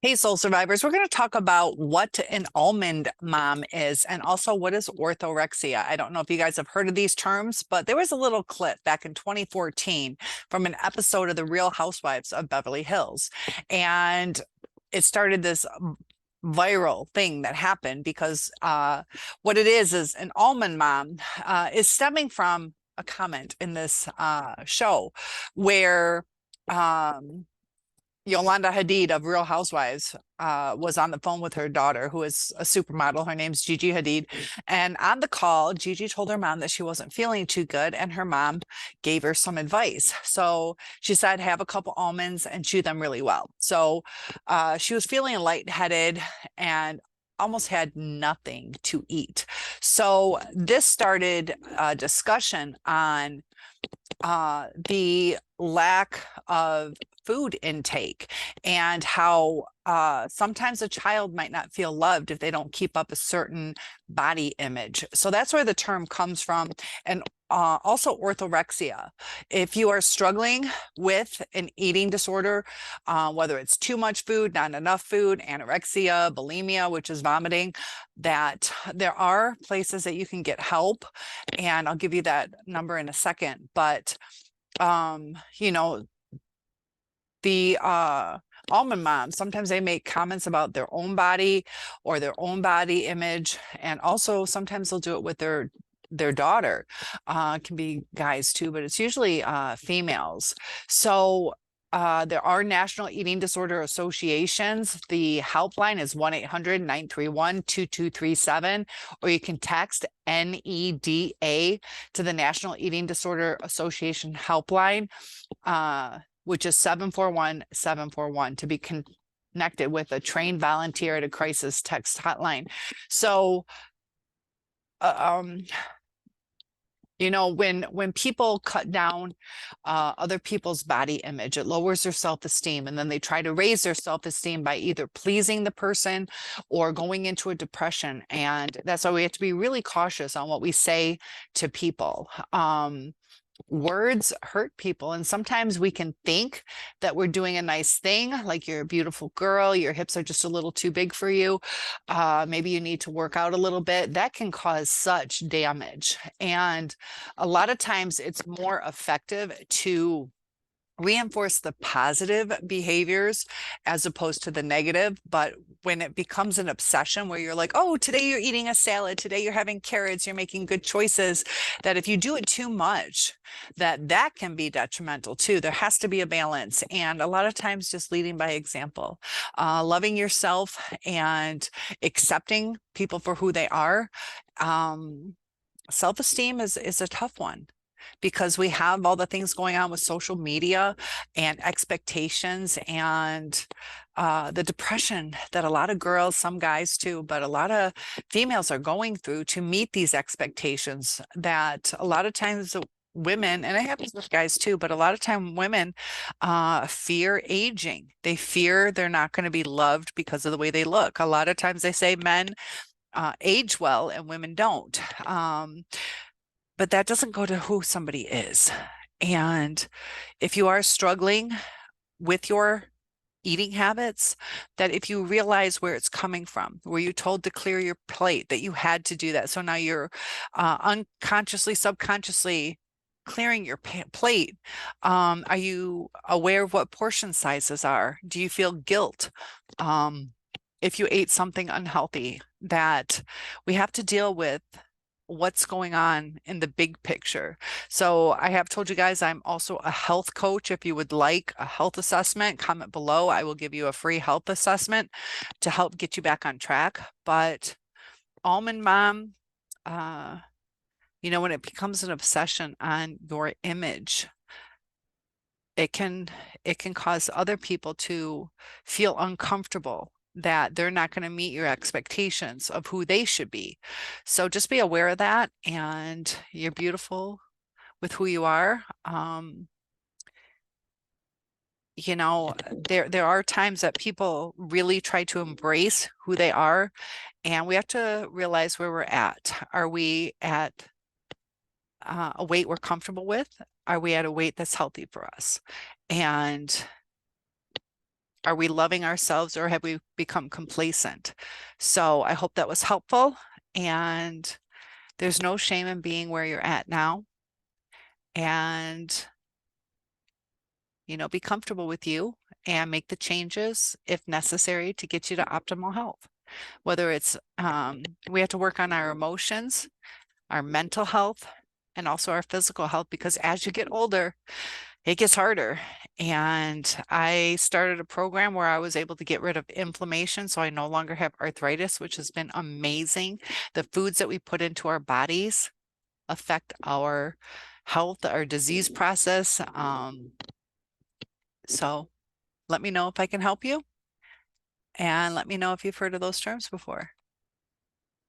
Hey, soul survivors, we're going to talk about what an almond mom is and also what is orthorexia. I don't know if you guys have heard of these terms, but there was a little clip back in 2014 from an episode of The Real Housewives of Beverly Hills. And it started this viral thing that happened because what it is an almond mom is stemming from a comment in this show where Yolanda Hadid of Real Housewives was on the phone with her daughter, who is a supermodel. Her name's Gigi Hadid. And on the call, Gigi told her mom that she wasn't feeling too good, and her mom gave her some advice. So she said, have a couple almonds and chew them really well. So she was feeling lightheaded and almost had nothing to eat. So this started a discussion on the lack of food intake and how sometimes a child might not feel loved if they don't keep up a certain body image. So that's where the term comes from. And also orthorexia. If you are struggling with an eating disorder, whether it's too much food, not enough food, anorexia, bulimia, which is vomiting, that there are places that you can get help. And I'll give you that number in a second. But, you know, the almond moms, sometimes they make comments about their own body or their own body image. And also sometimes they'll do it with their daughter. It can be guys too, but it's usually females. So there are national eating disorder associations. The helpline is 1-800-931-2237, or you can text NEDA to the National Eating Disorder Association helpline, which is 741-741, to be connected with a trained volunteer at a crisis text hotline. So, you know, when people cut down other people's body image, it lowers their self-esteem, and then they try to raise their self-esteem by either pleasing the person or going into a depression. And that's why we have to be really cautious on what we say to people. Words hurt people, and sometimes we can think that we're doing a nice thing, like you're a beautiful girl, your hips are just a little too big for you, maybe you need to work out a little bit. That can cause such damage, and a lot of times it's more effective to reinforce the positive behaviors as opposed to the negative. But when it becomes an obsession where you're like, oh, today you're eating a salad, today you're having carrots, you're making good choices, that if you do it too much, that can be detrimental too. There has to be a balance. And a lot of times just leading by example, loving yourself and accepting people for who they are. Self-esteem is a tough one, because we have all the things going on with social media and expectations and the depression that a lot of girls, some guys too, but a lot of females are going through to meet these expectations, that a lot of times women, and it happens with guys too, but a lot of time women fear aging. They fear they're not going to be loved because of the way they look. A lot of times they say men age well and women don't. But that doesn't go to who somebody is. And if you are struggling with your eating habits, that if you realize where it's coming from, were you told to clear your plate, that you had to do that? So now you're unconsciously, subconsciously clearing your plate. Are you aware of what portion sizes are? Do you feel guilt if you ate something unhealthy? That we have to deal with what's going on in the big picture. So I have told you guys I'm also a health coach. If you would like a health assessment, comment below. I will give you a free health assessment to help get you back on track. But Almond Mom, you know, when it becomes an obsession on your image, it can cause other people to feel uncomfortable, that they're not going to meet your expectations of who they should be. So just be aware of that, and you're beautiful with who you are. You know, there are times that people really try to embrace who they are, and we have to realize where we're at. Are we at a weight we're comfortable with? Are we at a weight that's healthy for us? And Are we loving ourselves or have we become complacent? So I hope that was helpful. And there's no shame in being where you're at now. And, be comfortable with you and make the changes if necessary to get you to optimal health. Whether it's, we have to work on our emotions, our mental health, and also our physical health, because as you get older, it gets harder. And I started a program where I was able to get rid of inflammation. So I no longer have arthritis, which has been amazing. The foods that we put into our bodies affect our health, our disease process. So let me know if I can help you. And let me know if you've heard of those terms before.